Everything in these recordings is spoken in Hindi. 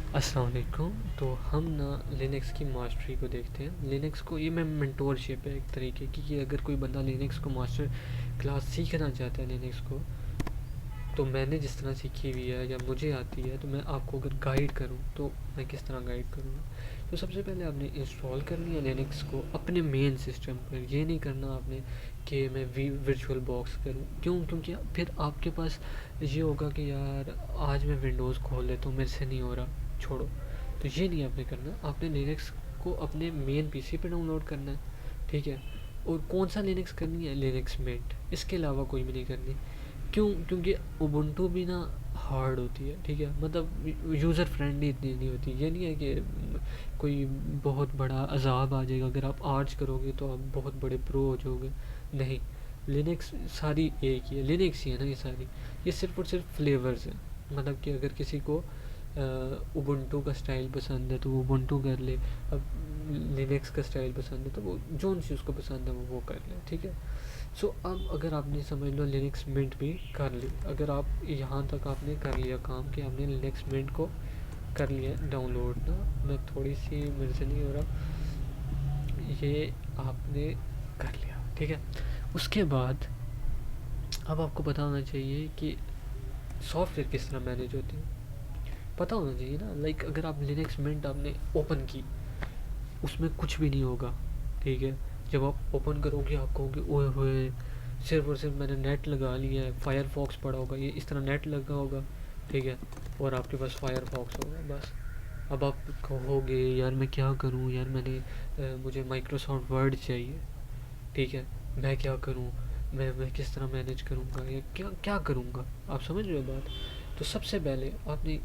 अस्सलाम वालेकुम। तो हम ना लिनक्स की मास्टरी को देखते हैं। लिनक्स को ये मैं मेंटोरशिप है एक तरीके की, कि अगर कोई बंदा लिनक्स को मास्टर क्लास सीखना चाहता है लिनक्स को, तो मैंने जिस तरह सीखी हुई है या मुझे आती है, तो मैं आपको अगर गाइड करूँ तो मैं किस तरह गाइड करूँगा। तो सबसे पहले आपने इंस्टॉल करनी है लिनक्स को अपने मेन सिस्टम पर। ये नहीं करना आपने कि मैं वर्चुअल बॉक्स करूँ। क्यों? क्योंकि फिर आपके पास ये होगा कि यार आज मैं विंडोज़ खोल लेता हूँ, मेरे से नहीं हो रहा, छोड़ो। तो ये नहीं आपने करना। आपने लिनक्स को अपने मेन पीसी पे डाउनलोड करना है, ठीक है। और कौन सा लिनक्स करनी है? लिनक्स मिंट, इसके अलावा कोई भी नहीं करनी। क्यों? क्योंकि उबुंटू भी ना हार्ड होती है, ठीक है। मतलब यूज़र फ्रेंडली इतनी नहीं होती। ये नहीं है कि कोई बहुत बड़ा अजाब आ जाएगा अगर आप आर्च करोगे तो आप बहुत बड़े प्रो हो जाओगे। नहीं, लिनक्स सारी एक ही है, लिनक्स ही है ना ये सारी। ये सिर्फ और सिर्फ फ्लेवर्स हैं। मतलब कि अगर किसी को उबुंटू का स्टाइल पसंद है तो वो उबुंटू कर ले। अब लिनक्स का स्टाइल पसंद है तो वो जोन सी उसको पसंद है वो कर ले, ठीक है। सो अब अगर आपने समझ लो लिनक्स मिंट भी कर ली, अगर आप यहाँ तक आपने कर लिया काम कि आपने लिनक्स मिंट को कर लिया डाउनलोड ना, मैं थोड़ी सी मेरे से नहीं हो रहा, ये आपने कर लिया, ठीक है। उसके बाद अब आपको पता होना चाहिए कि सॉफ्टवेयर किस तरह मैनेज होते हैं, पता होना चाहिए ना। लाइक अगर आप लिनक्स मिंट आपने ओपन की, उसमें कुछ भी नहीं होगा, ठीक है। जब आप ओपन करोगे आप कहोगे ओए होए, सिर्फ और सिर्फ मैंने नेट लगा लिया है, फायरफॉक्स पड़ा होगा, ये इस तरह नेट लगा होगा, ठीक है। और आपके पास फायरफॉक्स होगा बस। अब आप कहोगे यार मैं क्या करूं यार, मुझे माइक्रोसॉफ्ट वर्ड चाहिए, ठीक है। मैं क्या करूं, मैं किस तरह मैनेज करूंगा या क्या क्या करूंगा, आप समझ रहे हो बात। तो सबसे पहले आपने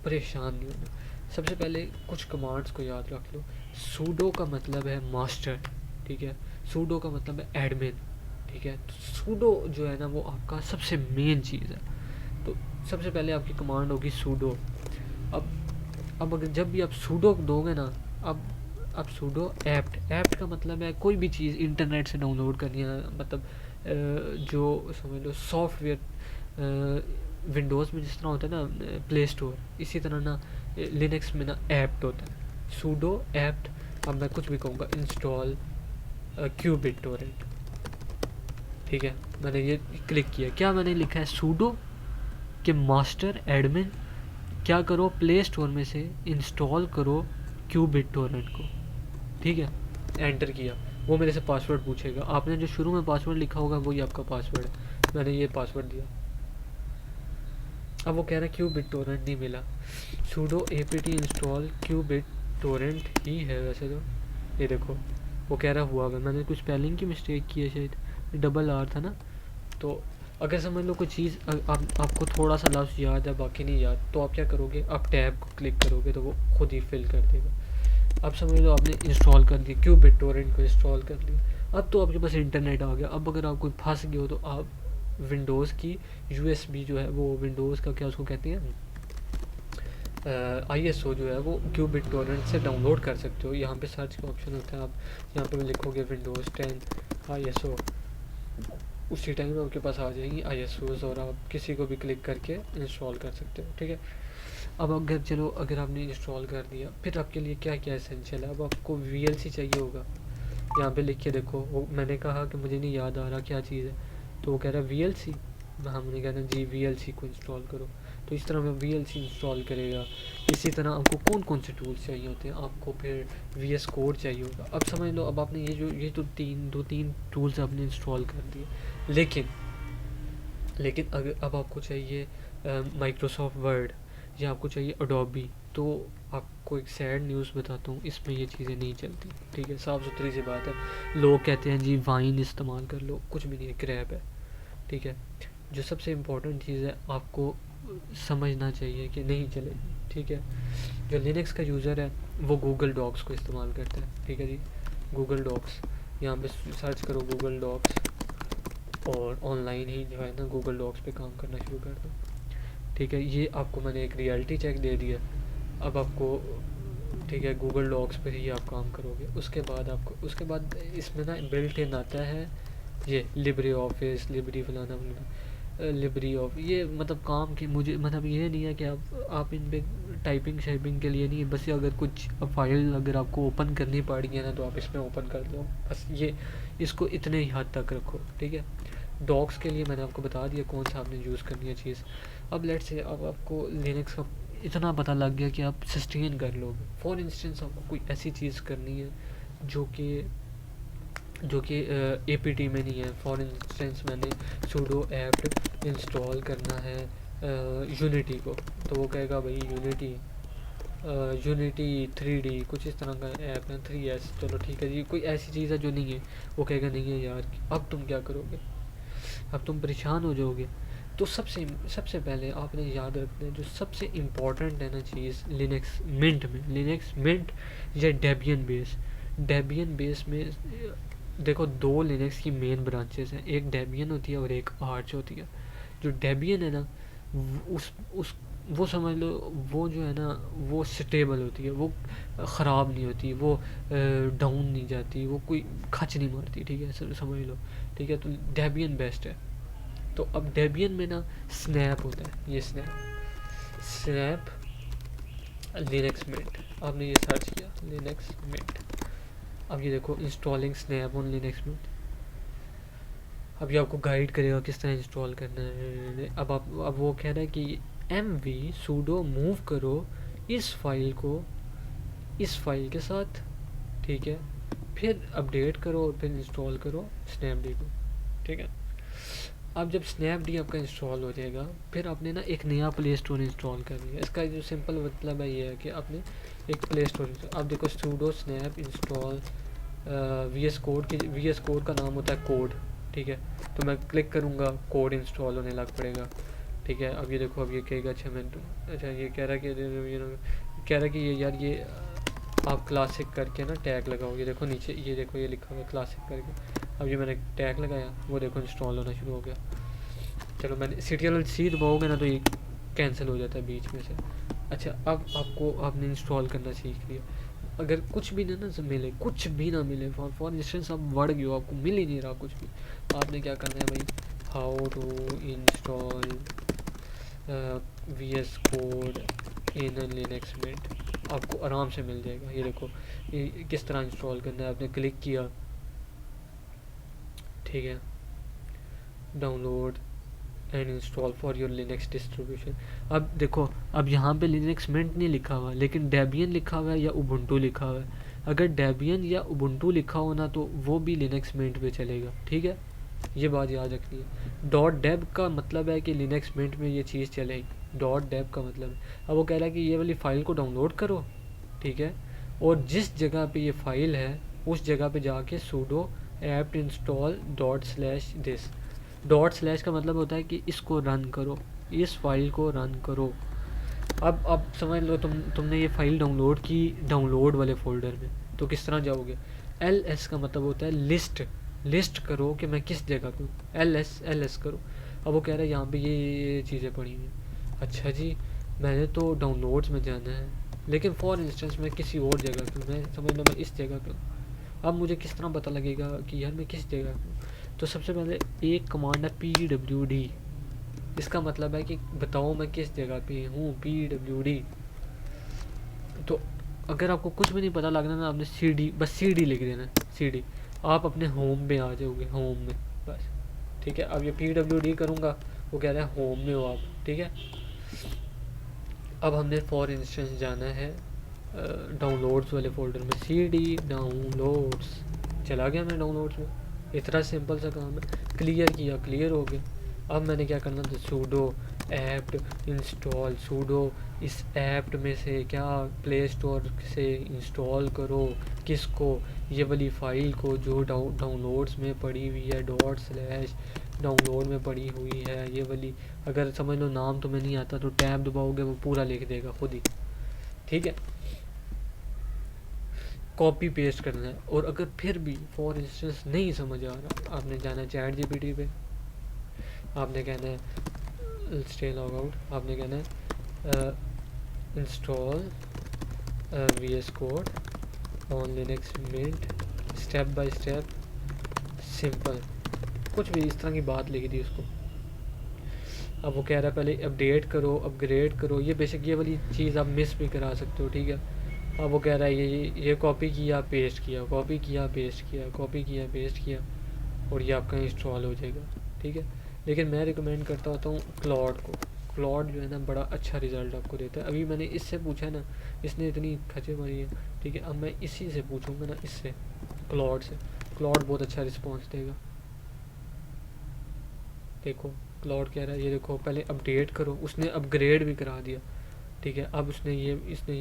परेशान नहीं होना। सबसे पहले कुछ कमांड्स को याद रख लो। सूडो का मतलब है मास्टर, ठीक है। सूडो का मतलब है एडमिन, ठीक है। तो सूडो जो है ना वो आपका सबसे मेन चीज़ है। तो सबसे पहले आपकी कमांड होगी सूडो। अब अब अगर जब भी आप सूडो दोगे ना, अब अब सूडो एप्ट, एप्ट का मतलब है कोई भी चीज़ इंटरनेट से डाउनलोड करनी है। मतलब जो समझ लो सॉफ्टवेयर विंडोज़ में जिस तरह होता है ना प्ले स्टोर, इसी तरह ना लिनक्स में ना एप्ट होता है, सूडो एप्ट। अब मैं कुछ भी कहूँगा इंस्टॉल क्यूबिट टोरेंट, ठीक है। मैंने ये क्लिक किया, क्या मैंने लिखा है सूडो के मास्टर एडमिन क्या करो, प्ले स्टोर में से इंस्टॉल करो क्यूबिट टोरेंट को, ठीक है। एंटर किया, वो मेरे से पासवर्ड पूछेगा। आपने जो शुरू में पासवर्ड लिखा होगा वही आपका पासवर्ड है। मैंने ये पासवर्ड दिया। अब वो कह रहा है क्यूबिट टोरेंट नहीं मिला। Sudo apt install qBittorrent ही है वैसे तो। ये देखो वो कह रहा हुआ है, मैंने कुछ स्पेलिंग की मिस्टेक की है शायद, डबल आर था ना। तो अगर समझ लो कोई चीज़ आपको थोड़ा सा लफ्ज़ याद है बाकी नहीं याद, तो आप क्या करोगे, आप टैब को क्लिक करोगे तो वो खुद ही फिल कर देगा। अब समझ लो आपने इंस्टॉल कर दिया क्यूबिट टोरेंट को, इंस्टॉल कर लिया। अब तो आपके पास इंटरनेट आ गया। अब अगर आप कोई फंस गए हो तो आप विंडोज़ की यूएसबी जो है, वो विंडोज़ का क्या उसको कहते हैं, ISO जो है वो क्यूबिट टोरेंट से डाउनलोड कर सकते हो। यहाँ पे सर्च का ऑप्शन होता है, आप यहाँ पे लिखोगे विंडोज़ 10 ISO, उसी टाइम आपके पास आ जाएंगी ISOs और आप किसी को भी क्लिक करके इंस्टॉल कर सकते हो, ठीक है। अब अगर चलो अगर आपने इंस्टॉल कर दिया, फिर आपके लिए क्या क्या एसेंशियल है। अब आपको VLC चाहिए होगा, यहाँ पे लिख के देखो। वो मैंने कहा कि मुझे नहीं याद आ रहा क्या चीज़ है, तो वो कह रहा है VLC। हमने कहा ना जी VLC को इंस्टॉल करो। तो इस तरह में VLC इंस्टॉल करेगा। इसी तरह आपको कौन कौन से टूल्स चाहिए होते हैं, आपको फिर VS कोड चाहिए होगा। अब समझ लो अब आपने ये तो दो तीन टूल्स आपने इंस्टॉल कर दिए, लेकिन अगर अब आपको चाहिए माइक्रोसॉफ्ट वर्ड या आपको चाहिए अडोबी, तो आपको एक सैड न्यूज़ बताता हूँ, इसमें ये चीज़ें नहीं चलती, ठीक है। साफ़ सुथरी सी बात है। लोग कहते हैं जी वाइन इस्तेमाल कर लो, कुछ भी नहीं है, क्रैप है, ठीक है। जो सबसे इम्पोर्टेंट चीज़ है आपको समझना चाहिए कि नहीं चलेगी, ठीक है। जो लिनक्स का यूज़र है वो गूगल डॉक्स को इस्तेमाल करता है, ठीक है जी। गूगल डॉक्स, यहाँ पे सर्च करो गूगल डॉक्स और ऑनलाइन ही जो है ना गूगल डॉक्स पे काम करना शुरू कर दो, ठीक है। ये आपको मैंने एक रियलिटी चेक दे दिया। अब आपको, ठीक है, गूगल डॉक्स पे ही आप काम करोगे। उसके बाद इसमें ना बिल्ट इन आता है ये लिब्रे ऑफिस, लिब्रे फलाना फलाना। लिब्री ऑफ, ये मतलब काम के मुझे मतलब ये नहीं है कि आप इन पे टाइपिंग शाइपिंग के लिए नहीं, बस ये अगर कुछ फाइल अगर आपको ओपन करनी पड़ गई है ना तो आप इसमें ओपन कर लो, बस ये इसको इतने ही हद तक रखो, ठीक है। डॉक्स के लिए मैंने आपको बता दिया कौन सा आपने यूज़ करनी है चीज़। अब लेट्स से अब आपको लिनक्स का इतना पता लग गया कि आप सस्टेन कर लोगे। फॉर इंस्टेंस आपको कोई ऐसी चीज़ करनी है जो कि APT में नहीं है। फॉर इंस्टेंस मैंने sudo apt इंस्टॉल करना है यूनिटी को, तो वो कहेगा भाई यूनिटी 3D कुछ इस तरह का ऐप है 3S, चलो ठीक है जी, कोई ऐसी चीज़ है जो नहीं है, वो कहेगा नहीं है यार, अब तुम क्या करोगे, अब तुम परेशान हो जाओगे। तो सबसे पहले आपने याद रखना है जो सबसे इम्पोर्टेंट है ना चीज़ लिनक्स मिंट या डेबियन बेस में देखो दो लिनक्स की मेन ब्रांचेस हैं, एक डेबियन होती है और एक आर्च होती है। जो डेबियन है ना उस वो समझ लो वो जो है ना वो स्टेबल होती है, वो ख़राब नहीं होती, वो डाउन नहीं जाती, वो कोई खच नहीं मारती, ठीक है, समझ लो, ठीक है। तो डेबियन बेस्ट है। तो अब डेबियन में ना स्नैप होता है, ये स्नैप लिनक्स मिंट, आपने ये सर्च किया लिनक्स मिंट, अब ये देखो installing snap on Linux Mint, अब ये आपको गाइड करेगा किस तरह इंस्टॉल करना है। अब वो कह रहा है कि mv sudo मूव करो इस फाइल के साथ, ठीक है, फिर अपडेट करो और फिर इंस्टॉल करो स्नैपडी को, ठीक है। अब जब स्नैपडी आपका इंस्टॉल हो जाएगा फिर आपने ना एक नया प्ले स्टोर इंस्टॉल करनी है। इसका जो सिंपल मतलब है ये है कि आपने एक प्ले स्टोर, अब देखो sudo snap install VS code का नाम होता है कोड, ठीक है। तो मैं क्लिक करूँगा कोड इंस्टॉल होने लग पड़ेगा, ठीक है। अब ये देखो अब ये कहेगा अच्छा ये कह रहा है कि ये यार ये आप क्लासिक करके ना टैग लगाओ, ये देखो नीचे ये देखो ये लिखा हुआ है क्लासिक करके। अब ये मैंने टैग लगाया, वो देखो इंस्टॉल होना शुरू हो गया। चलो मैंने CTRL-C दबाओगे ना तो ये कैंसिल हो जाता है बीच में से। अच्छा अब आपने इंस्टॉल करना सीख लिया। अगर कुछ भी ना मिले फॉर इंस्टेंस आप वर्ड गए हो, आपको मिल ही नहीं रहा कुछ भी, आपने क्या करना है भाई, how to install VS code in Linux Mint, आपको आराम से मिल जाएगा। ये देखो ये किस तरह इंस्टॉल करना है, आपने क्लिक किया, ठीक है, download and install for your Linux distribution. अब देखो अब यहाँ पे लिनक्स मिंट नहीं लिखा हुआ लेकिन डेबियन लिखा हुआ है या उबुंटू लिखा हुआ है। अगर डेबियन या उबुंटू लिखा हो ना तो वो भी लिनक्स मिंट पे चलेगा, ठीक है, ये बात याद रखनी है। .deb का मतलब है कि लिनक्स मिंट में ये चीज़ चलेगी, .deb का मतलब है। अब वो कह रहा है कि ये वाली फ़ाइल को डाउनलोड करो, ठीक है, और जिस जगह पे ये फ़ाइल है उस जगह पे जाके sudo apt install ./this ./ का मतलब होता है कि इसको रन करो, इस फाइल को रन करो। अब समझ लो तुमने ये फाइल डाउनलोड की डाउनलोड वाले फोल्डर में, तो किस तरह जाओगे, LS का मतलब होता है लिस्ट करो कि मैं किस जगह पे हूँ, LS करो। अब वो कह रहा है यहाँ पे ये चीज़ें पड़ी हुई हैं। अच्छा जी मैंने तो डाउनलोड्स में जाना है लेकिन फॉर इंस्टेंस मैं किसी और जगह पे हूँ, मैं समझ लो मैं इस जगह पे हूँ। अब मुझे किस तरह पता लगेगा कि यार मैं किस जगह पे हूँ, तो सबसे पहले एक कमांड है PWD, इसका मतलब है कि बताओ मैं किस जगह पे हूँ, PWD। तो अगर आपको कुछ भी नहीं पता लगना ना आपने बस CD लिख देना, CD, आप अपने होम में आ जाओगे, होम में बस, ठीक है। अब ये PWD करूँगा, वो कह रहा है होम में हो आप, ठीक है। अब हमने फॉर इंस्टेंस जाना है डाउनलोड्स वाले फोल्डर में, CD डाउनलोड्स, चला गया मैं डाउनलोड्स में, इतना सिंपल सा काम है, क्लियर किया, क्लियर हो गया। अब मैंने क्या करना था, sudo apt इंस्टॉल, sudo इस ऐप्ट में से क्या प्ले स्टोर से इंस्टॉल करो, किसको, ये वाली फ़ाइल को जो डाउनलोड्स में पड़ी हुई है / डाउनलोड में पड़ी हुई है ये वाली। अगर समझ लो नाम तुम्हें नहीं आता तो टैब दबाओगे वो पूरा लिख देगा खुद ही, ठीक है। कॉपी पेस्ट करना है। और अगर फिर भी फॉर इंस्टेंस नहीं समझ आ रहा, आपने जाना है ChatGPT पे, आपने कहना है स्टे लॉग आउट, आपने कहना है install VS code on Linux Mint step by step simple, कुछ भी इस तरह की बात लिखी थी उसको। अब वो कह रहा है पहले अपडेट करो, अपग्रेड करो, ये बेशक ये वाली चीज़ आप मिस भी करा सकते हो, ठीक है। अब वो कह रहा है ये कॉपी किया पेस्ट किया, कॉपी किया पेस्ट किया, कॉपी किया पेस्ट किया, और ये आपका इंस्टॉल हो जाएगा, ठीक है। लेकिन मैं रिकमेंड करता होता हूँ क्लॉड को। क्लॉड जो है ना बड़ा अच्छा रिज़ल्ट आपको देता है। अभी मैंने इससे पूछा ना, इसने इतनी खचे मारी है, ठीक है। अब मैं इसी से पूछूंगा ना, इससे क्लॉड से, क्लॉड बहुत अच्छा रिस्पॉन्स देगा। देखो क्लॉड कह रहा है ये देखो पहले अपडेट करो, उसने अपग्रेड भी करा दिया, ठीक है। अब इसने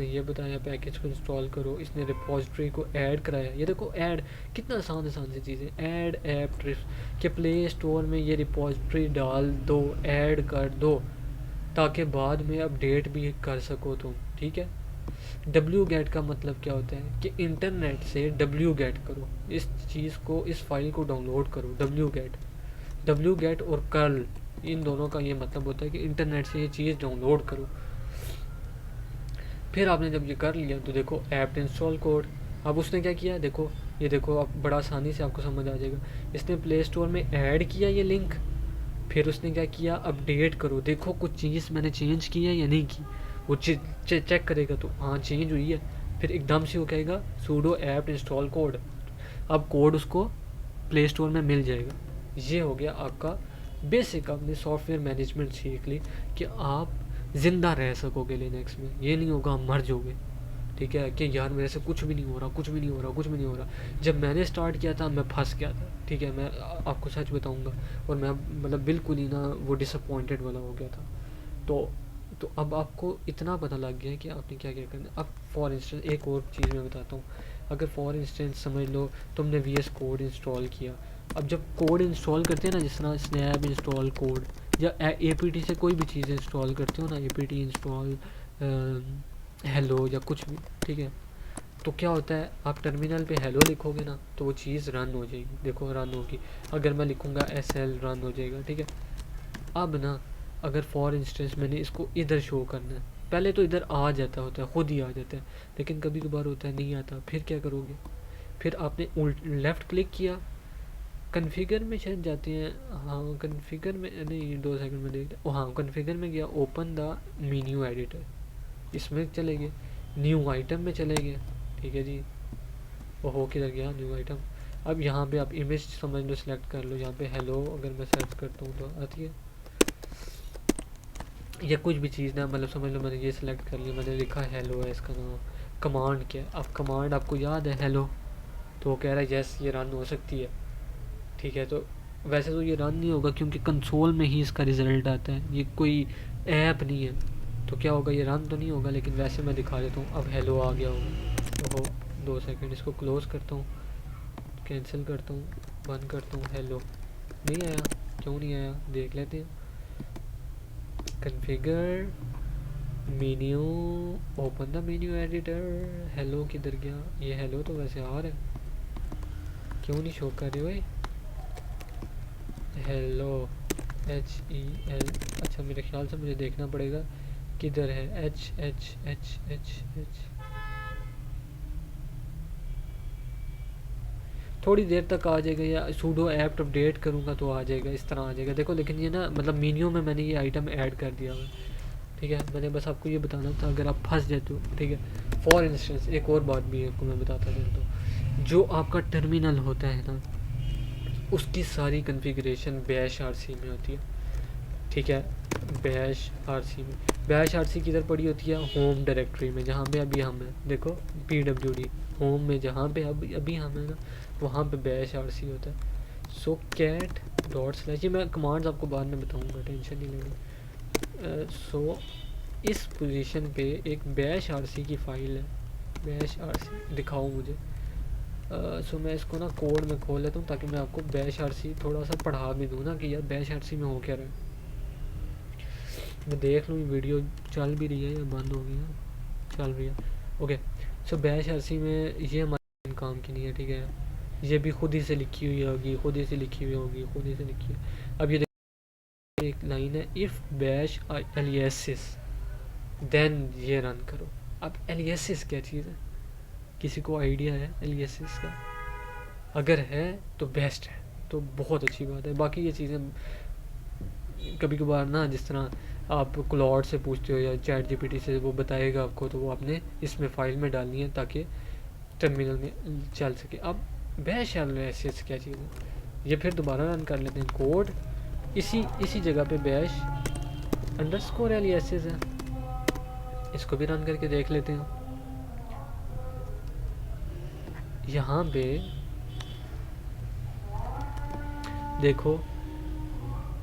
ये बताया पैकेज को इंस्टॉल करो, इसने रिपोजिटरी को ऐड कराया। ये देखो ऐड, कितना आसान आसान सी चीज़ें, ऐड ऐप ट्रिप्स के प्ले स्टोर में ये रिपोजिटरी डाल दो, ऐड कर दो, ताकि बाद में अपडेट भी कर सको तुम, ठीक है। डब्ल्यू गेट का मतलब क्या होता है कि इंटरनेट से डब्ल्यू गेट करो, इस चीज़ को, इस फाइल को डाउनलोड करो। डब्ल्यू गेट और कर्ल, इन दोनों का ये मतलब होता है कि इंटरनेट से ये चीज़ डाउनलोड करो। फिर आपने जब ये कर लिया तो देखो ऐप इंस्टॉल कोड। अब उसने क्या किया, देखो ये देखो, अब बड़ा आसानी से आपको समझ आ जाएगा। इसने प्ले स्टोर में ऐड किया ये लिंक, फिर उसने क्या किया, अपडेट करो। देखो कुछ चीज़ मैंने चेंज की है या नहीं की, वो चेक करेगा तो हाँ चेंज हुई है। फिर एकदम से वो कहेगा सूडो ऐप इंस्टॉल कोड, अब कोड उसको प्ले स्टोर में मिल जाएगा। ये हो गया आपका बेसिक, आपने सॉफ्टवेयर मैनेजमेंट सीख ली कि आप ज़िंदा रह सकोगे लिनक्स में। ये नहीं होगा आप मर जाओगे, ठीक है, कि यार मेरे से कुछ भी नहीं हो रहा, कुछ भी नहीं हो रहा, कुछ भी नहीं हो रहा। जब मैंने स्टार्ट किया था मैं फंस गया था, ठीक है, मैं आपको सच बताऊंगा। और मैं मतलब बिल्कुल ही ना वो डिसअपॉइंटेड वाला हो गया था। तो अब आपको इतना पता लग गया है कि आपने क्या क्या करना है। अब फॉर इंस्टेंस एक और चीज़ मैं बताता हूँ। अगर फॉर इंस्टेंस समझ लो तुमने वी एस कोड इंस्टॉल किया। अब जब कोड इंस्टॉल करते हैं ना, जिस तरह स्नैप इंस्टॉल कोड या ए पी टी से कोई भी चीज़ इंस्टॉल करते हो ना, A P T install hello या कुछ भी, ठीक है। तो क्या होता है, आप टर्मिनल पे हेलो लिखोगे ना तो वो चीज़ रन हो जाएगी। देखो रन होगी। अगर मैं लिखूँगा एस एल रन हो जाएगा, ठीक है। अब ना अगर फॉर इंस्टेंस मैंने इसको इधर शो करना है, पहले तो इधर आ जाता होता है, खुद ही आ जाता है, लेकिन कभी कभार होता है नहीं आता। फिर क्या करोगे, फिर आपने उल्ट लेफ़्ट क्लिक किया, कन्फिगर में शायद जाते हैं, हाँ कन्फिगर में नहीं, 2 सेकंड में देखते, ओ हाँ कन्फिगर में गया, ओपन द मीन्यू एडिटर, इसमें चले गए, न्यू आइटम में चले गए, ठीक है जी। ओहो किधर गया न्यू आइटम। अब यहाँ पे आप इमेज समझ लो सिलेक्ट कर लो, यहाँ पे हेलो अगर मैं सर्च करता हूँ तो आती है, या कुछ भी चीज़ ना, मतलब समझ लो मैंने ये सिलेक्ट कर लिया, मैंने लिखा हेलो है इसका नाम। कमांड क्या है, अब कमांड आपको याद है हेलो, तो वो कह रहा है यस ये रन हो सकती है, ठीक है। तो वैसे तो ये रन नहीं होगा क्योंकि कंसोल में ही इसका रिज़ल्ट आता है, ये कोई ऐप नहीं है, तो क्या होगा ये रन तो नहीं होगा। लेकिन वैसे मैं दिखा देता हूँ, अब हेलो आ गया होगा। ओहो 2 सेकंड, इसको क्लोज़ करता हूँ, कैंसिल करता हूँ, बंद करता हूँ। हेलो नहीं आया, क्यों नहीं आया देख लेते हैं। Configure menu, open the menu editor, hello किधर गया, ये हेलो तो वैसे आ रहा है, क्यों नहीं शो कर रहे भाई। हेलो HEL, अच्छा मेरे ख्याल से मुझे देखना पड़ेगा किधर है, H H H H H. थोड़ी देर तक आ जाएगा, या सूडो ऐप अपडेट करूँगा तो आ जाएगा, इस तरह आ जाएगा देखो। लेकिन ये ना मतलब मेन्यू में मैंने ये आइटम ऐड कर दिया हुआ है, ठीक है। मैंने बस आपको ये बताना था अगर आप फंस जाते हो, ठीक है। फॉर इंस्टेंस एक और बात भी आपको मैं बताता चलता हूँ, जो आपका टर्मिनल होता है ना उसकी सारी कॉन्फ़िगरेशन बैश आरसी में होती है, ठीक है। बैश आरसी में, बैश आरसी किधर पड़ी होती है, होम डायरेक्टरी में, जहाँ पे अभी हम हैं। देखो PWD होम में जहाँ पे अभी हम हैं ना, वहाँ पे बैश आरसी होता है। सो कैट डॉट स्लैश, ये मैं कमांड्स आपको बाद में बताऊँगा, टेंशन नहीं लेनी। सो इस पोजीशन पे एक बैश आरसी की फ़ाइल है, बैश आरसी दिखाओ मुझे। सो मैं इसको ना कोड में खोल लेता हूँ ताकि मैं आपको बैश आरसी थोड़ा सा पढ़ा भी दूँ ना कि यार बैश आरसी में हो क्या रहा है। मैं देख लूँ वीडियो चल भी रही है या बंद हो गई है, चल रही है, ओके। सो बैश आरसी में ये हमारे काम की नहीं है, ठीक है। ये भी खुद ही से लिखी हुई होगी, खुद ही से लिखी हुई होगी, खुद ही से लिखी है। अब ये एक लाइन है, इफ़ बैश एलियासिस देन ये रन करो। अब एलियासिस क्या चीज़ है, किसी को आइडिया है एलियासिस का? अगर है तो बेस्ट है, तो बहुत अच्छी बात है। बाकी ये चीज़ें कभी कभार ना जिस तरह आप क्लाउड से पूछते हो या चैट जीपीटी से, वो बताएगा आपको, तो वो आपने इसमें फ़ाइल में डालनी है ताकि टर्मिनल में चल सके। अब बैश एलियासेस क्या चीज़ है, ये फिर दोबारा रन कर लेते हैं कोड। इसी इसी जगह पे बैश अंडरस्कोर एलियासेस है, इसको भी रन करके देख लेते हैं। यहाँ पे देखो,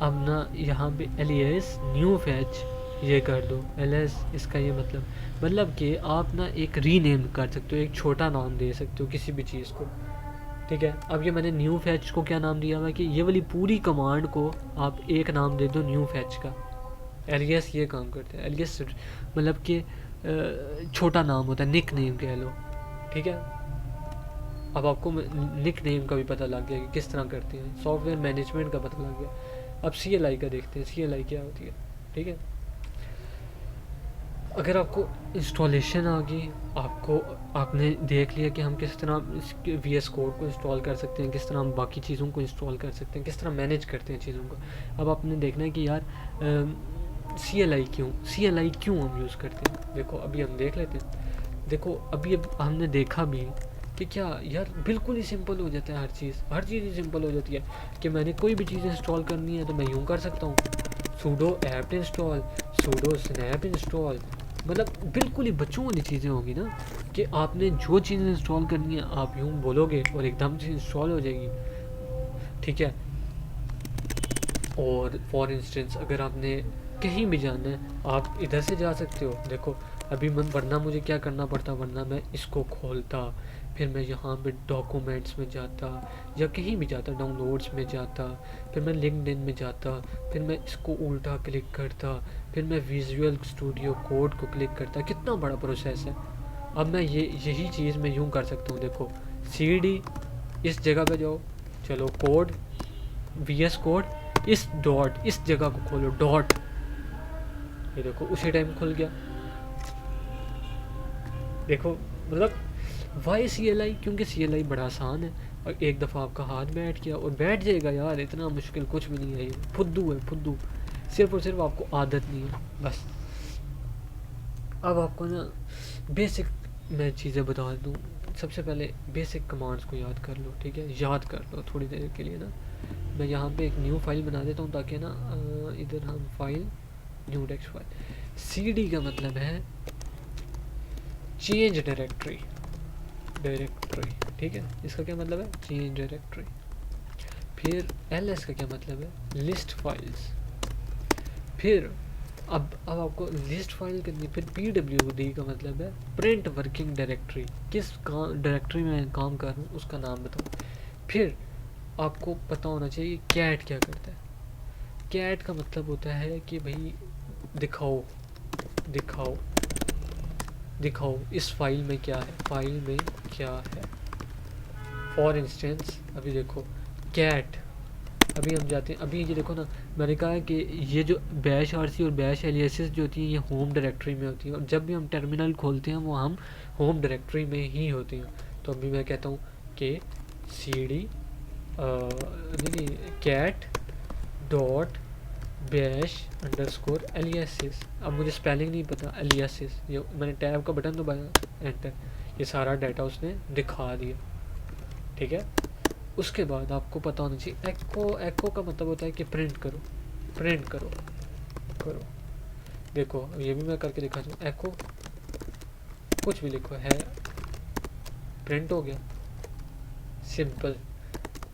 अब ना यहाँ पे एलियास न्यू फैच ये कर दो। एलियास इसका ये मतलब कि आप ना एक रीनेम कर सकते हो, एक छोटा नाम दे सकते हो किसी भी चीज़ को, ठीक है। अब ये मैंने न्यू फैच को क्या नाम दिया हुआ कि ये वाली पूरी कमांड को आप एक नाम दे दो न्यू फैच का। एलियास ये काम करता है, एलियास मतलब कि छोटा नाम होता है, निक नेम कह लो, ठीक है। अब आपको निक नेम का भी पता लग गया कि किस तरह करते हैं, सॉफ्टवेयर मैनेजमेंट का पता लग गया। अब CLI का देखते हैं, CLI क्या होती है, ठीक है। अगर आपको इंस्टॉलेशन आ गई, आपने देख लिया कि हम किस तरह VS कोड को इंस्टॉल कर सकते हैं, किस तरह हम बाकी चीज़ों को इंस्टॉल कर सकते हैं, किस तरह मैनेज करते हैं चीज़ों को। अब आपने देखना है कि यार CLI क्यों हम यूज़ करते हैं। देखो अभी हम देख लेते हैं। देखो अभी अब हमने देखा भी कि क्या यार बिल्कुल ही सिंपल हो जाता है, हर चीज़ ही सिंपल हो जाती है कि मैंने कोई भी चीज़ इंस्टॉल करनी है तो मैं यूँ कर सकता हूँ, sudo apt install, sudo snap install. मतलब बिल्कुल ही बच्चों वाली चीज़ें होगी ना कि आपने जो चीज़ इंस्टॉल करनी है आप यूँ बोलोगे और एकदम से इंस्टॉल हो जाएगी, ठीक है। और फॉर इंस्टेंस अगर आपने कहीं भी जाना है आप इधर से जा सकते हो। देखो अभी वरना मुझे क्या करना पड़ता, वरना मैं इसको खोलता, फिर मैं यहाँ पे डॉक्यूमेंट्स में जाता या कहीं भी जाता, डाउनलोड्स में जाता, फिर मैं लिंक्डइन में जाता, फिर मैं इसको उल्टा क्लिक करता, फिर मैं विजुअल स्टूडियो कोड को क्लिक करता। कितना बड़ा प्रोसेस है। अब मैं यही चीज़ मैं यूँ कर सकता हूँ। देखो CD इस जगह पे जाओ, चलो कोड VS कोड, इस डॉट इस जगह को खोलो, डॉट, ये देखो उसी टाइम खुल गया। देखो मतलब वाई CLI, क्योंकि CLI बड़ा आसान है और एक दफ़ा आपका हाथ बैठ गया और बैठ जाएगा यार, इतना मुश्किल कुछ भी नहीं है, ये फुद्दू है फुद्दू, सिर्फ और सिर्फ आपको आदत नहीं है बस। अब आपको ना बेसिक मैं चीज़ें बता दूँ। सबसे पहले बेसिक कमांड्स को याद कर लो, ठीक है, याद कर लो थोड़ी देर के लिए ना। मैं यहाँ पे एक न्यू फाइल बना देता हूँ ताकि ना इधर हम file new text file. CD का मतलब है चेंज डायरेक्टरी, ठीक है, इसका क्या मतलब है, चेंज डायरेक्टरी। फिर LS का क्या मतलब है, लिस्ट फाइल्स। फिर अब आपको लिस्ट फाइल करनी। फिर PWD का मतलब है प्रिंट वर्किंग डायरेक्टरी, किस डायरेक्टरी में काम कर रहा हूँ उसका नाम बताओ। फिर आपको पता होना चाहिए कैट क्या करता है। कैट का मतलब होता है कि भाई दिखाओ दिखाओ दिखाओ इस फाइल में क्या है, फाइल में क्या है। फॉर इंस्टेंस अभी देखो कैट, अभी हम जाते हैं, अभी ये देखो ना, मैंने कहा है कि ये जो बैश RC और बैश एलियासेस जो होती हैं ये होम डायरेक्टरी में होती हैं, और जब भी हम टर्मिनल खोलते हैं वो हम होम डायरेक्टरी में ही होती हैं। तो अभी मैं कहता हूँ कि CD नहीं कैट डॉट बैश अंडरस्कोर एलियासिस। अब मुझे स्पेलिंग नहीं पता, एलियासिस, ये मैंने टैब का बटन दबाया, एंटर, ये सारा डाटा उसने दिखा दिया, ठीक है। उसके बाद आपको पता होना चाहिए एको का मतलब होता है कि प्रिंट करो। देखो ये भी मैं करके दिखा दूँ, एको कुछ भी लिखो है, प्रिंट हो गया, सिंपल।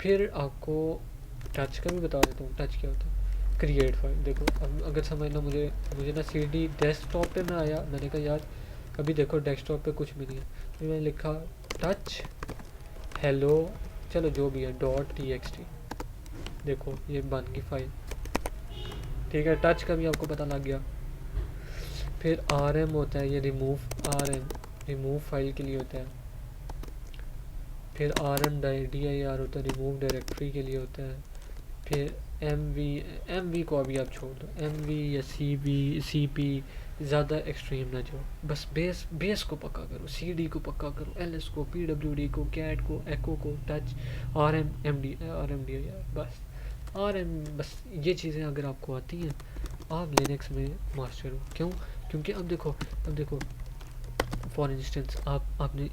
फिर आपको टच का भी बता देता हूँ, टच क्या होता है, क्रिएट फाइल। देखो अब अगर समझना, मुझे ना CD डेस्कटॉप पे मैं आया, मैंने कहा यार अभी देखो डेस्कटॉप पे कुछ भी नहीं है, तो मैंने लिखा टच हेलो, चलो जो भी है .txt, देखो ये बन गई फाइल, ठीक है। टच का भी आपको पता लग गया। फिर RM होता है, ये रिमूव फाइल के लिए होता है। फिर RMDIR होता है, रिमूव डायरेक्टरी के लिए होता है। फिर MV को अभी आप छोड़ दो, MV या CP ज़्यादा एक्सट्रीम ना जाओ, बस बेस को पक्का करो, CD को पक्का करो, LS को, PWD को, कैट को, एको को, टच, RMDIR, बस और बस ये चीज़ें अगर आपको आती हैं आप लिनक्स में मास्टर हो। क्यों? क्योंकि अब देखो फॉर इंस्टेंस आपने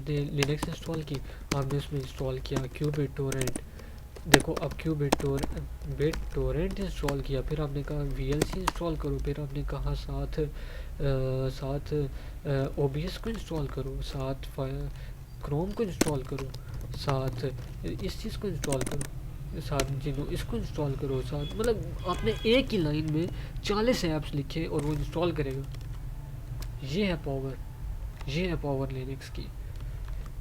लिनक्स इंस्टॉल की, आपने उसमें इंस्टॉल किया क्यूबिट। देखो अब बिट टोरेंट इंस्टॉल किया, फिर आपने कहा वीएलसी इंस्टॉल करो, फिर आपने कहा साथ ओबीएस को इंस्टॉल करो, साथ क्रोम को इंस्टॉल करो, साथ इस चीज़ को इंस्टॉल करो, साथ जिनो इसको इंस्टॉल करो, साथ मतलब आपने एक ही लाइन में 40 ऐप्स लिखे और वो इंस्टॉल करेगा। ये है पावर लिनक्स की।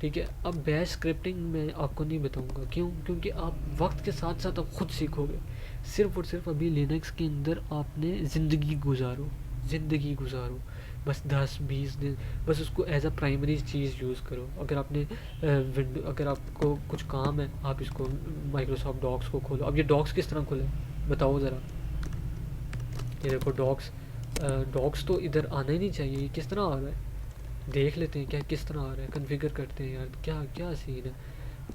ठीक है, अब बैश स्क्रिप्टिंग मैं आपको नहीं बताऊंगा। क्यों? क्योंकि आप वक्त के साथ साथ आप खुद सीखोगे। सिर्फ और सिर्फ अभी लिनक्स के अंदर आपने ज़िंदगी गुजारो बस 10-20 दिन, बस उसको एज अ प्राइमरी चीज़ यूज़ करो। अगर आपको कुछ काम है, आप इसको माइक्रोसॉफ्ट डॉक्स को खोलो। अब ये डॉक्स किस तरह खोले बताओ ज़रा। ये देखो डॉक्स तो इधर आना ही नहीं चाहिए, ये किस तरह आ रहा है देख लेते हैं क्या किस तरह आ रहा है, कन्फिगर करते हैं यार क्या क्या सीन है।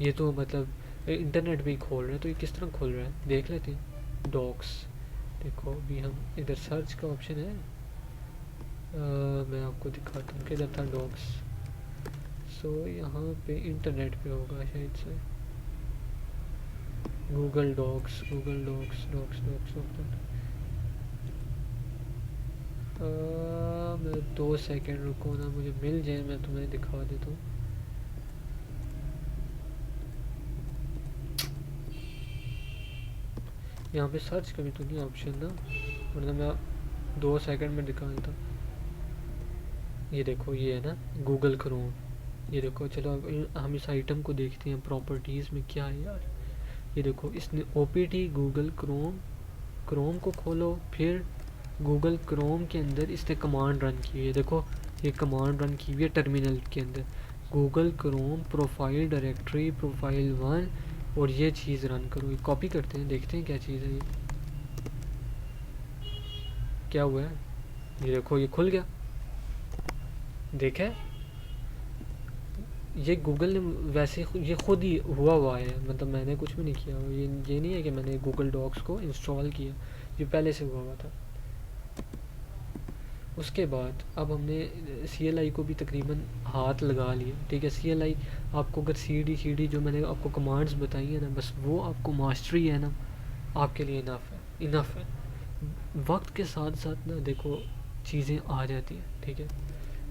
ये तो मतलब इंटरनेट पे ही खोल रहे हैं, तो ये किस तरह खोल रहा है देख लेते हैं। डॉक्स देखो, अभी हम इधर सर्च का ऑप्शन है, मैं आपको दिखाता हूँ किधर था डॉक्स। सो यहाँ पे इंटरनेट पे होगा शायद से, गूगल डॉक्स मैं 2 सेकेंड रुको ना, मुझे मिल जाए मैं तुम्हें दिखा देता हूँ। यहाँ पे सर्च का भी तो नहीं ऑप्शन ना, मतलब मैं 2 सेकंड में दिखा देता। ये देखो ये है ना गूगल क्रोम। ये देखो चलो हम इस आइटम को देखते हैं प्रॉपर्टीज़ में क्या है यार। ये देखो इसने ओपीटी गूगल क्रोम को खोलो, फिर गूगल क्रोम के अंदर इसने कमांड रन की है। देखो ये कमांड रन की हुई है टर्मिनल के अंदर, Google Chrome profile directory profile 1, और ये चीज़ रन करो। ये कॉपी करते हैं, देखते हैं क्या चीज़ है ये, क्या हुआ है। ये देखो ये खुल गया, देखा है ये गूगल ने वैसे ये खुद ही हुआ है, मतलब मैंने कुछ भी नहीं किया। ये नहीं है कि मैंने गूगल डॉक्स को इंस्टॉल किया, ये पहले से हुआ था। उसके बाद अब हमने CLI को भी तकरीबन हाथ लगा लिया। ठीक है, CLI आपको अगर CD जो मैंने आपको कमांड्स बताई है ना, बस वो आपको मास्टरी है ना, आपके लिए इनफ है। वक्त के साथ साथ ना देखो चीज़ें आ जाती हैं। ठीक है,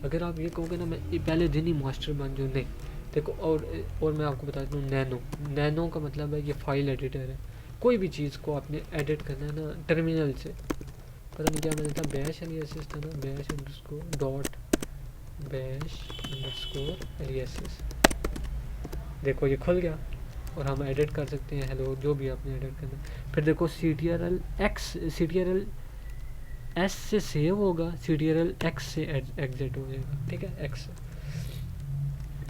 अगर आप ये कहोगे ना मैं पहले दिन ही मास्टर बन जाऊँ, नहीं। देखो और मैं आपको बता दूँ, नैनो का मतलब है ये फाइल एडिटर है। कोई भी चीज़ को आपने एडिट करना है ना टर्मिनल से, पता नहीं क्या मैंने था, बैश एलियासिस था ना, बैश__एलियासिस। देखो ये खुल गया और हम एडिट कर सकते हैं हेलो जो भी आपने एडिट करना है। फिर देखो CTRL S से सेव होगा, CTRL X से एग्जिट हो जाएगा। ठीक है, X।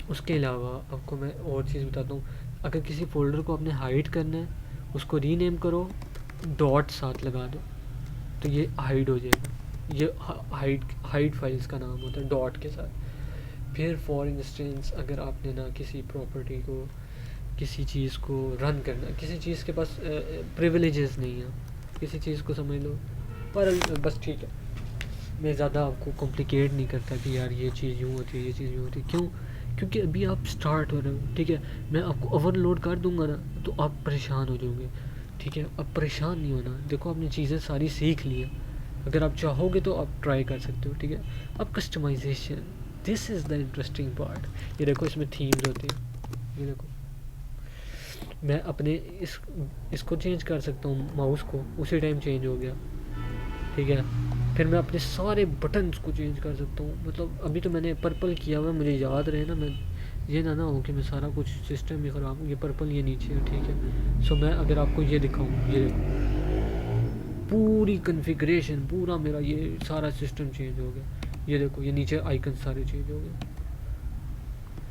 उसके अलावा आपको मैं और चीज़ बताता हूँ, अगर किसी फोल्डर को आपने हाइड करना है, उसको रीनेम करो, डॉट साथ लगा दो, तो ये हाइड हो जाएगा। ये हाइड फाइल्स का नाम होता है डॉट के साथ। फिर फॉर इंस्टेंस अगर आपने ना किसी प्रॉपर्टी को, किसी चीज़ को रन करना, किसी चीज़ के पास प्रिविलेजेस नहीं है, किसी चीज़ को समझ लो, पर बस ठीक है, मैं ज़्यादा आपको कॉम्प्लिकेट नहीं करता कि यार ये चीज़ यूँ होती है, ये चीज़ यूँ होती है। क्यों? क्योंकि अभी आप स्टार्ट हो रहे हो। ठीक है, मैं आपको ओवरलोड कर दूंगा ना तो आप परेशान हो जाओगे। ठीक है, अब परेशान नहीं होना। देखो आपने चीज़ें सारी सीख ली हैं, अगर आप चाहोगे तो आप ट्राई कर सकते हो। ठीक है, अब customization, this is the interesting part. ये देखो इसमें थीम्स होती हैं। ये देखो मैं अपने इसको चेंज कर सकता हूँ, माउस को उसी टाइम चेंज हो गया। ठीक है, फिर मैं अपने सारे बटन्स को चेंज कर सकता हूँ। मतलब अभी तो मैंने पर्पल किया हुआ, मुझे याद रहे ना, मैं ये ना हो कि मैं सारा कुछ सिस्टम ही ख़राब। ये पर्पल ये नीचे है। ठीक है, सो मैं अगर आपको ये दिखाऊँ, ये देखो पूरी कन्फिग्रेशन, पूरा मेरा ये सारा सिस्टम चेंज हो गया। ये देखो ये नीचे आइकन सारे चेंज हो गए।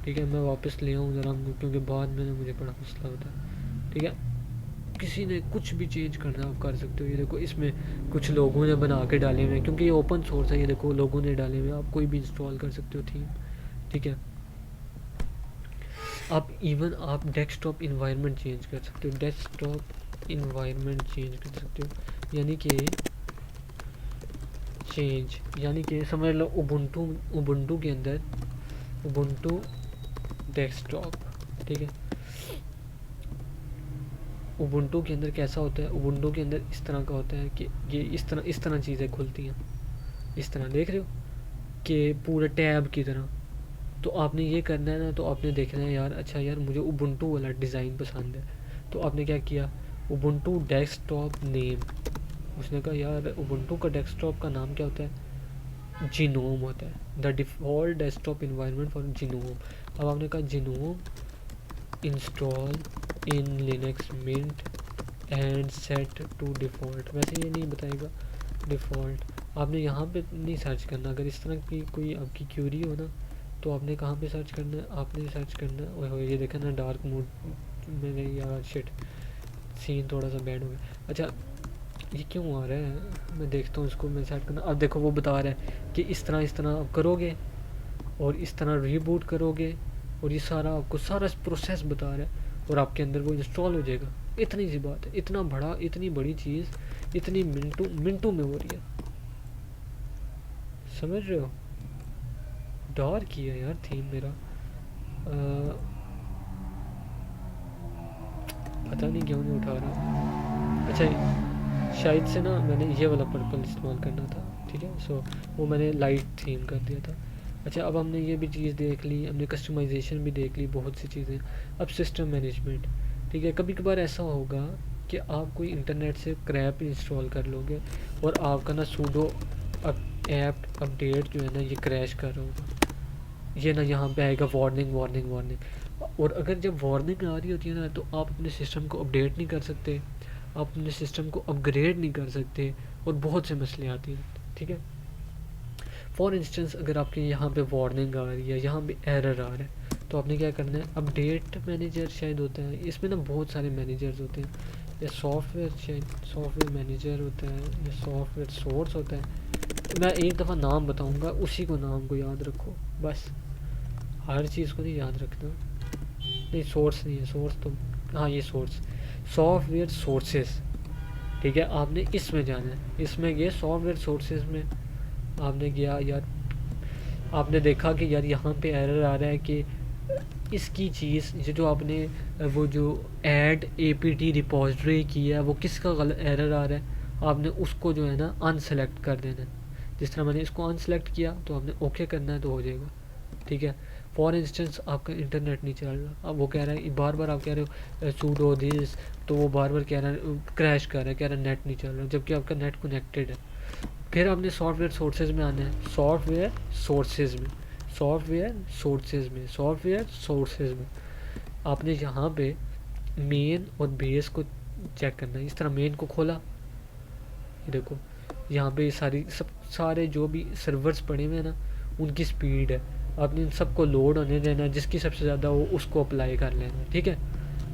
ठीक है, मैं वापस ले आऊँ ज़रा, क्योंकि बाद में ना मुझे बड़ा मसला होता है। ठीक है, किसी ने कुछ भी चेंज करना आप कर सकते हो। ये देखो इसमें कुछ लोगों ने बना के डाले हुए हैं, क्योंकि ये ओपन सोर्स है। ये देखो लोगों ने डाले हुए, आप कोई भी इंस्टॉल कर सकते हो थीम। ठीक है, आप इवन आप डेस्कटॉप इन्वायरमेंट चेंज कर सकते हो, डेस्कटॉप इन्वायरमेंट चेंज कर सकते हो, यानी कि समझ लो उबुंटू उबुंटू के अंदर उबुंटू डेस्कटॉप, ठीक है। उबुंटू के अंदर कैसा होता है, उबुंटू के अंदर इस तरह का होता है कि ये इस तरह चीज़ें खुलती हैं, इस तरह देख रहे हो कि पूरे टैब की तरह। तो आपने ये करना है ना, तो आपने देखना है यार, अच्छा यार मुझे उबुंटू वाला डिज़ाइन पसंद है, तो आपने क्या किया, उबुंटू डेस्कटॉप नेम, उसने कहा यार उबुंटू का डेस्कटॉप का नाम क्या होता है, जिनोम होता है, the default desktop environment for GNOME. अब आपने कहा GNOME install in Linux Mint and set to default, वैसे ये नहीं बताएगा डिफ़ॉल्ट। आपने यहाँ पे नहीं सर्च करना, अगर इस तरह की कोई आपकी क्यूरी हो ना, तो आपने कहाँ पे सर्च करना है, आपने सर्च करना है, ओए होए ये देखा ना डार्क मोड मैंने, यार शिट सीन थोड़ा सा बैड हो गया। अच्छा ये क्यों आ रहा है, मैं देखता हूँ इसको, मैं सेट करना। अब देखो वो बता रहा है कि इस तरह आप करोगे और इस तरह रीबूट करोगे, और ये सारा आपको सारा प्रोसेस बता रहा है, और आपके अंदर वो इंस्टॉल हो जाएगा। इतनी सी बात है, इतनी बड़ी चीज़ इतनी मिनटों में हो रही है, समझ रहे हो। डार्क ही है यार थीम मेरा, पता नहीं क्यों नहीं उठा रहा। अच्छा शायद से ना मैंने ये वाला पर्पल इस्तेमाल करना था, ठीक है, सो वो मैंने लाइट थीम कर दिया था। अच्छा अब हमने ये भी चीज़ देख ली, हमने कस्टमाइजेशन भी देख ली, बहुत सी चीज़ें। अब सिस्टम मैनेजमेंट, ठीक है, कभी कभार ऐसा होगा कि आप कोई इंटरनेट से क्रैप इंस्टॉल कर लोगे और आपका ना सूडो ऐप अपडेट जो है ना ये क्रैश कर रहा होगा, ये ना यहाँ पे आएगा वार्निंग वार्निंग वार्निंग। और अगर जब वार्निंग आ रही होती है ना, तो आप अपने सिस्टम को अपडेट नहीं कर सकते, आप अपने सिस्टम को अपग्रेड नहीं कर सकते, और बहुत से मसले आते हैं, ठीक है। फॉर इंस्टेंस अगर आपके यहाँ पे वार्निंग आ रही है, यहाँ पे एरर आ रहा है, तो आपने क्या करना है, अपडेट मैनेजर शायद होता है इसमें ना, बहुत सारे मैनेजर्स होते हैं, या सॉफ्टवेयर शायद सॉफ्टवेयर मैनेजर होता है, या सॉफ्टवेयर सोर्स होता है। मैं एक दफ़ा नाम बताऊँगा, उसी को नाम को याद रखो बस, हर चीज़ को नहीं याद रखना। नहीं सोर्स नहीं है, सोर्स तो हाँ ये सोर्स, सॉफ्टवेयर सोर्सेज, ठीक है। आपने इसमें जाना है, इसमें गए सॉफ्टवेयर सोर्सेज में, आपने गया यार, आपने देखा कि यार यहाँ पे एरर आ रहा है कि इसकी चीज़ ये जो आपने वो जो ऐड एपीटी रिपॉजिटरी की है, वो किसका गलत एरर आ रहा है, आपने उसको जो है ना अनसेलेक्ट कर देना है। जिस तरह मैंने इसको अनसेलेक्ट किया, तो आपने ओके करना है, तो हो जाएगा, ठीक है। फॉर इंस्टेंस आपका इंटरनेट नहीं चल रहा, अब वो कह रहा है, बार बार आप कह रहे हो सूडो दिस, तो वो बार बार कह रहा है, क्रैश कर रहा है, कह रहा है नेट नहीं चल रहा, जबकि आपका नेट कनेक्टेड है। फिर आपने सॉफ्टवेयर सोर्सेज में आना है, सॉफ्टवेयर सोर्सेज में, सॉफ्टवेयर सोर्सेज में आपने यहाँ पे मेन और बेस को चेक करना है। इस तरह मेन को खोला, ये देखो यहाँ पे सारे जो भी सर्वर्स पड़े हुए हैं ना, उनकी स्पीड है, आपने इन सबको लोड होने देना है, जिसकी सबसे ज़्यादा हो उसको अप्लाई कर लेना है, ठीक है।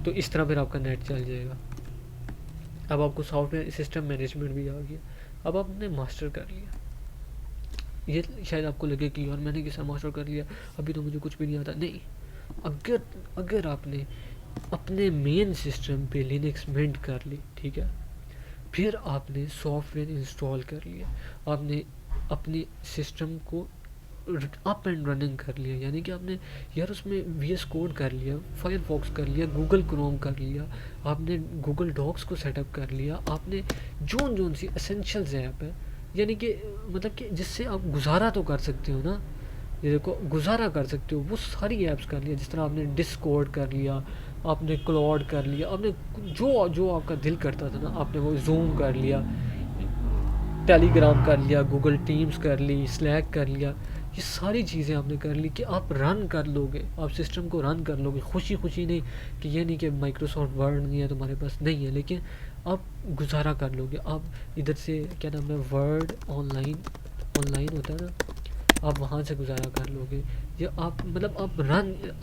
तो इस तरह फिर आपका नेट चल जाएगा। अब आपको सॉफ्टवेयर सिस्टम मैनेजमेंट भी आ गया, अब आपने मास्टर कर लिया। ये शायद आपको लगे कि यार मैंने किसा मास्टर कर लिया, अभी तो मुझे कुछ भी नहीं आता, नहीं। अगर अगर आपने अपने मेन सिस्टम पे लिनक्स मिंट कर ली, ठीक है, फिर आपने सॉफ्टवेयर इंस्टॉल कर लिया, आपने अपने सिस्टम को अप एंड रनिंग कर लिया, यानी कि आपने यार उसमें वीएस कोड कर लिया, फायरफॉक्स कर लिया, गूगल क्रोम कर लिया, आपने गूगल डॉक्स को सेटअप कर लिया, आपने जोन सी एसेंशियल्स ऐप है, यानी कि मतलब कि जिससे आप गुजारा तो कर सकते हो ना, ये देखो गुजारा कर सकते हो, वो सारी ऐप्स कर लिया। जिस तरह आपने डिस्कॉर्ड कर लिया, आपने क्लॉड कर लिया, आपने जो जो आपका दिल करता था ना, आपने वो जूम कर लिया, टेलीग्राम कर लिया, गूगल टीम्स कर ली, स्लैक कर लिया, ये सारी चीज़ें आपने कर ली कि आप रन कर लोगे, आप सिस्टम को रन कर लोगे खुशी खुशी, नहीं कि ये नहीं कि माइक्रोसॉफ्ट वर्ड नहीं है तुम्हारे पास, नहीं है, लेकिन आप गुजारा कर लोगे। आप इधर से क्या नाम है, वर्ड ऑनलाइन होता है ना, आप वहाँ से गुजारा कर लोगे, या आप मतलब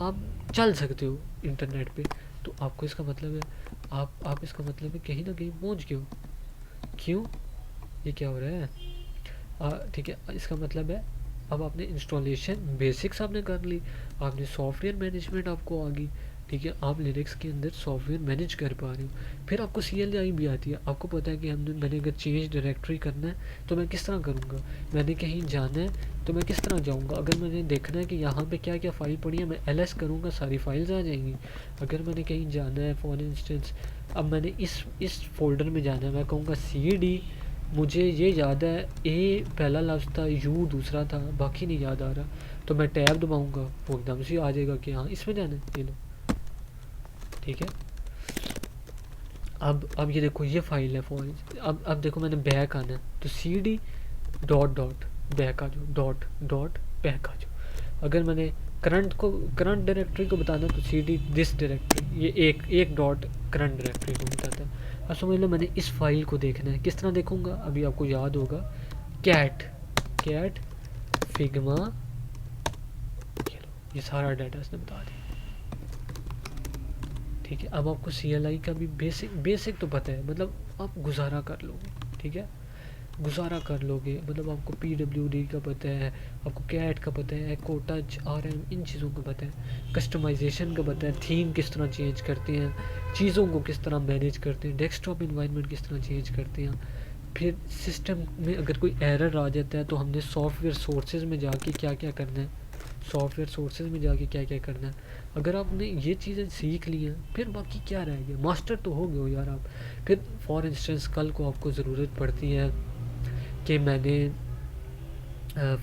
आप चल सकते हो इंटरनेट पे। तो आपको इसका मतलब है, आप इसका मतलब है कहीं ना कहीं पहुँच गए हो। क्यों, ये क्या हो रहा है, ठीक है, इसका मतलब है अब आपने इंस्टॉलेशन बेसिक्स आपने कर ली, आपने सॉफ्टवेयर मैनेजमेंट आपको आ गई, ठीक है, आप लिनक्स के अंदर सॉफ्टवेयर मैनेज कर पा रहे हो। फिर आपको CLI भी आती है, आपको पता है कि मैंने अगर चेंज डायरेक्टरी करना है तो मैं किस तरह करूँगा, मैंने कहीं जाना है तो मैं किस तरह जाऊँगा, अगर मैंने देखना है कि यहाँ पे क्या क्या फ़ाइल पड़ी है मैं LS करूँगा, सारी फाइल्स आ जाएंगी। अगर मैंने कहीं जाना है फॉर इंस्टेंस, अब मैंने इस फोल्डर में जाना है, मैं कहूँगा CD, मुझे ये याद है A पहला लफ्ज़ था, U दूसरा था, बाकी नहीं याद आ रहा, तो मैं टैब दबाऊँगा, वो एकदम से आ जाएगा कि हाँ इसमें जाना है, ये लो, ठीक है। अब ये देखो ये फाइल है फॉर, अब देखो मैंने बैक आना है तो CD डॉट डॉट बैक आ जाओ, डॉट डॉट बैक आ जाओ। अगर मैंने करंट डायरेक्टरी को बताना तो CD दिस डायरेक्टरी, ये एक डॉट करंट डायरेक्टरी को बताता है। अब समझ लो मैंने इस फाइल को देखना है, किस तरह देखूंगा, अभी आपको याद होगा कैट फिग्मा, ये सारा डाटा इसने बता दिया, ठीक है। अब आपको CLI का भी बेसिक तो पता है, मतलब आप गुजारा कर लोगे, ठीक है, गुजारा कर लोगे, मतलब आपको PWD का पता है, आपको कैट का पता है, कोटच RM इन चीज़ों का पता है, कस्टमाइजेशन का पता है, थीम किस तरह चेंज करते हैं, चीज़ों को किस तरह मैनेज करते हैं, डेस्कटॉप इन्वायरमेंट किस तरह चेंज करते हैं। फिर सिस्टम में अगर कोई एरर आ जाता है तो हमने सॉफ्टवेयर सोर्सेज में जाके क्या क्या करना है, सॉफ्टवेयर सोर्सेज में जाके क्या क्या करना है। अगर आपने ये चीज़ें सीख ली हैं फिर बाकी क्या रह गया, मास्टर तो हो गए हो यार आप। फिर फॉर इंस्टेंस कल को आपको ज़रूरत पड़ती है कि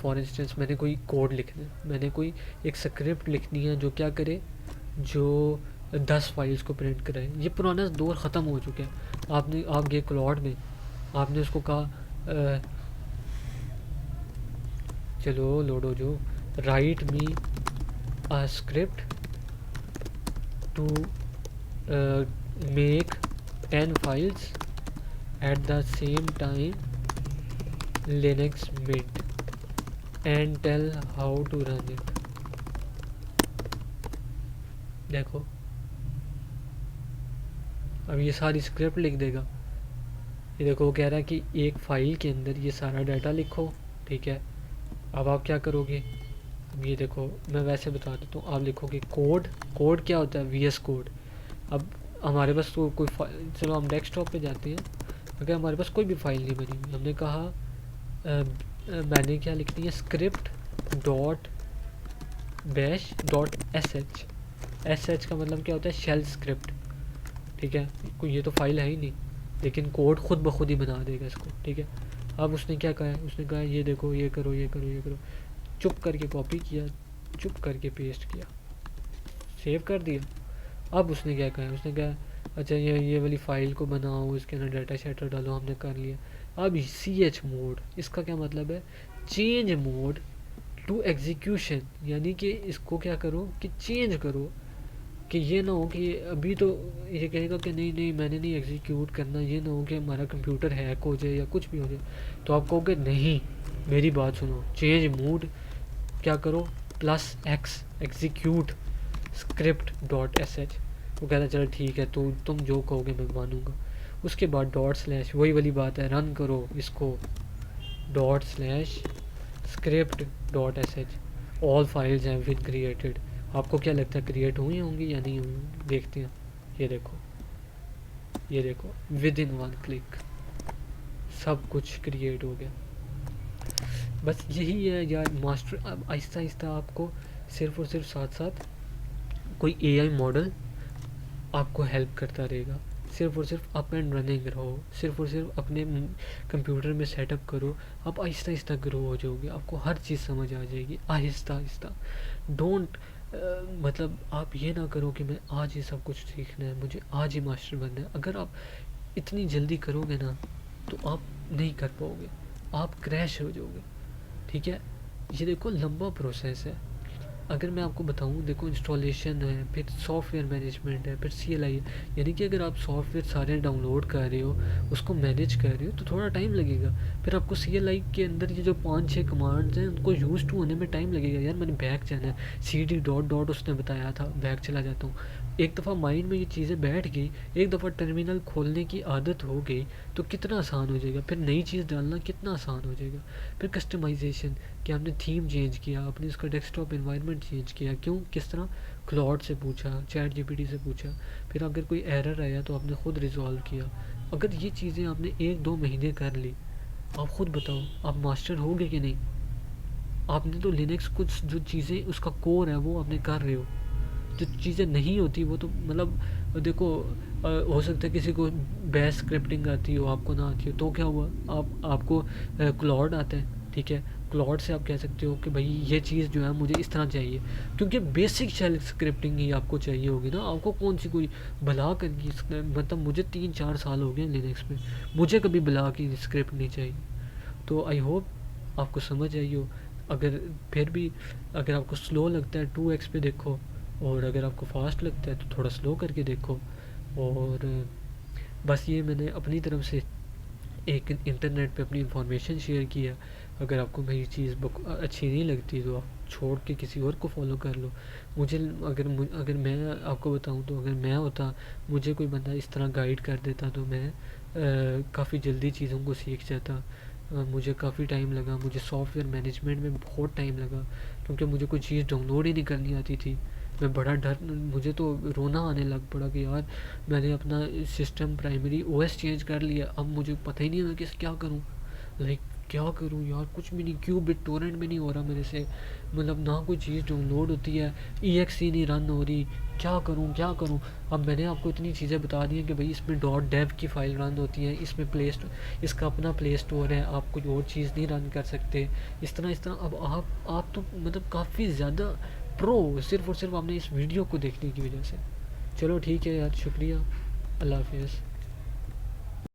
फॉर इंस्टेंस मैंने कोई कोड लिखना है, मैंने कोई एक स्क्रिप्ट लिखनी है जो क्या करे, जो 10 फाइल्स को प्रिंट कराए। ये पुराना दौर ख़त्म हो चुका है। आप गए क्लाउड में, आपने उसको कहा चलो लोड हो जो, write me a script to make 10 files at the same time Linux Mint and tell how to run it। देखो अब ये सारी स्क्रिप्ट लिख देगा। ये देखो वो कह रहा है कि एक फाइल के अंदर ये सारा डाटा लिखो, ठीक है। अब आप क्या करोगे, ये देखो मैं वैसे बता देता हूँ, आप लिखोगे कोड क्या होता है, VS कोड। अब हमारे पास तो कोई चलो हम डेस्कटॉप पे जाते हैं, अगर हमारे पास कोई भी फाइल नहीं बनी हुई, हमने कहा मैंने क्या लिखनी है, script dot bash dot SH का मतलब क्या होता है, शेल स्क्रिप्ट, ठीक है। कोई ये तो फाइल है ही नहीं, लेकिन कोड खुद ब खुद ही बना देगा इसको, ठीक है। अब उसने क्या कहा है, उसने कहा ये देखो ये करो ये करो ये करो, चुप करके कॉपी किया, चुप करके पेस्ट किया, सेव कर दिया। अब उसने क्या कहा है, उसने कहा अच्छा ये वाली फ़ाइल को बनाओ, इसके अंदर डाटा शेटर डालो, हमने कर लिया। अब CH मोड, इसका क्या मतलब है, चेंज मोड टू एग्जीक्यूशन, यानी कि इसको क्या करो कि चेंज करो, कि ये ना हो कि अभी तो ये कहेगा कि नहीं नहीं मैंने नहीं एग्जीक्यूट करना, ये ना हो कि हमारा कंप्यूटर हैक हो जाए या कुछ भी हो जाए, तो आप कहोगे नहीं मेरी बात सुनो, चेंज मोड क्या करो +X execute script dot SH। वो कहता है चलो ठीक है, तो तुम जो कहोगे मैं मानूंगा। उसके बाद // वही वाली बात है, रन करो इसको // script dot SH all files have been created. आपको क्या लगता है क्रिएट हुई होंगी या नहीं हुई, देखते हैं। ये देखो विद इन 1 क्लिक सब कुछ क्रिएट हो गया। बस यही है यार मास्टर। अब आहिस्ता आहिस्ता आपको सिर्फ और सिर्फ साथ साथ कोई AI मॉडल आपको हेल्प करता रहेगा, सिर्फ और सिर्फ अप एंड रनिंग रहो, सिर्फ और सिर्फ अपने कंप्यूटर में सेटअप करो, आप आहिस्ता आहिस्ता ग्रो हो जाओगे, आपको हर चीज़ समझ आ जाएगी आहिस्ता आहिस्ता। डोंट मतलब आप ये ना करो कि मैं आज ही सब कुछ सीखना है, मुझे आज ही मास्टर बनना है। अगर आप इतनी जल्दी करोगे ना तो आप नहीं कर पाओगे, आप क्रैश हो जाओगे, ठीक है। ये देखो लंबा प्रोसेस है, अगर मैं आपको बताऊँ, देखो इंस्टॉलेशन है, फिर सॉफ्टवेयर मैनेजमेंट है, फिर CLI है। यानी कि अगर आप सॉफ्टवेयर सारे डाउनलोड कर रहे हो, उसको मैनेज कर रहे हो, तो थोड़ा टाइम लगेगा। फिर आपको CLI के अंदर ये जो 5-6 कमांड्स हैं उनको यूज़ टू होने में टाइम लगेगा। यार मैंने बैक जाना है, CD डॉट डॉट उसने बताया था, बैक चला जाता हूँ। एक दफ़ा माइंड में ये चीज़ें बैठ गई, एक दफ़ा टर्मिनल खोलने की आदत हो गई, तो कितना आसान हो जाएगा। फिर नई चीज़ डालना कितना आसान हो जाएगा। फिर कस्टमाइजेशन, कि आपने थीम चेंज किया, आपने उसका डेस्कटॉप एनवायरनमेंट चेंज किया, क्यों, किस तरह, क्लॉड से पूछा, चैट जीपीटी से पूछा। फिर अगर कोई एरर आया तो आपने खुद रिजॉल्व किया। अगर ये चीज़ें आपने 1-2 महीने कर ली, आप खुद बताओ आप मास्टर होगे कि नहीं। आपने तो लिनक्स कुछ जो चीज़ें उसका कोर है वो आपने कर रहे हो। जो चीज़ें नहीं होती वो तो मतलब देखो, हो सकता है किसी को बैश स्क्रिप्टिंग आती हो, आपको ना आती हो, तो क्या हुआ, आपको क्लॉड आता है, ठीक है। क्लॉड से आप कह सकते हो कि भाई ये चीज़ जो है मुझे इस तरह चाहिए, क्योंकि बेसिक शेल स्क्रिप्टिंग ही आपको चाहिए होगी ना। आपको कौन सी कोई भला कर की मतलब मुझे 3-4 साल हो गए लिनक्स में, मुझे कभी भला की स्क्रिप्ट नहीं चाहिए। तो आई होप आपको समझ आई हो। अगर फिर भी अगर आपको स्लो लगता है 2x पे देखो, और अगर आपको फास्ट लगता है तो थोड़ा स्लो करके देखो। और बस ये मैंने अपनी तरफ से एक इंटरनेट पे अपनी इंफॉर्मेशन शेयर की है। अगर आपको मेरी चीज़ अच्छी नहीं लगती तो आप छोड़ के किसी और को फॉलो कर लो। मुझे अगर मैं आपको बताऊं तो अगर मैं होता, मुझे कोई बंदा इस तरह गाइड कर देता तो मैं काफ़ी जल्दी चीज़ों को सीख जाता। मुझे काफ़ी टाइम लगा, मुझे सॉफ्टवेयर मैनेजमेंट में बहुत टाइम लगा, क्योंकि मुझे कोई चीज़ डाउनलोड ही नहीं करनी आती थी। मैं बड़ा डर, मुझे तो रोना आने लग पड़ा कि यार मैंने अपना सिस्टम प्राइमरी OS चेंज कर लिया, अब मुझे पता ही नहीं है कि क्या करूँ। लाइक क्या करूँ यार, कुछ भी नहीं, क्यूबिट टोरेंट भी नहीं हो रहा मेरे से, मतलब ना कोई चीज़ डाउनलोड होती है, EXE नहीं रन हो रही, क्या करूँ क्या करूँ। अब मैंने आपको इतनी चीज़ें बता दी हैं कि भाई इसमें .dev की फ़ाइल रन होती है, इसमें प्ले स्टोर, इसका अपना प्ले स्टोर है, आप कोई और चीज़ नहीं रन कर सकते, इस तरह। अब आप तो मतलब काफ़ी ज़्यादा प्रो, सिर्फ़ और सिर्फ आपने इस वीडियो को देखने की वजह से। चलो ठीक है यार, शुक्रिया, अल्लाह हाफिज़।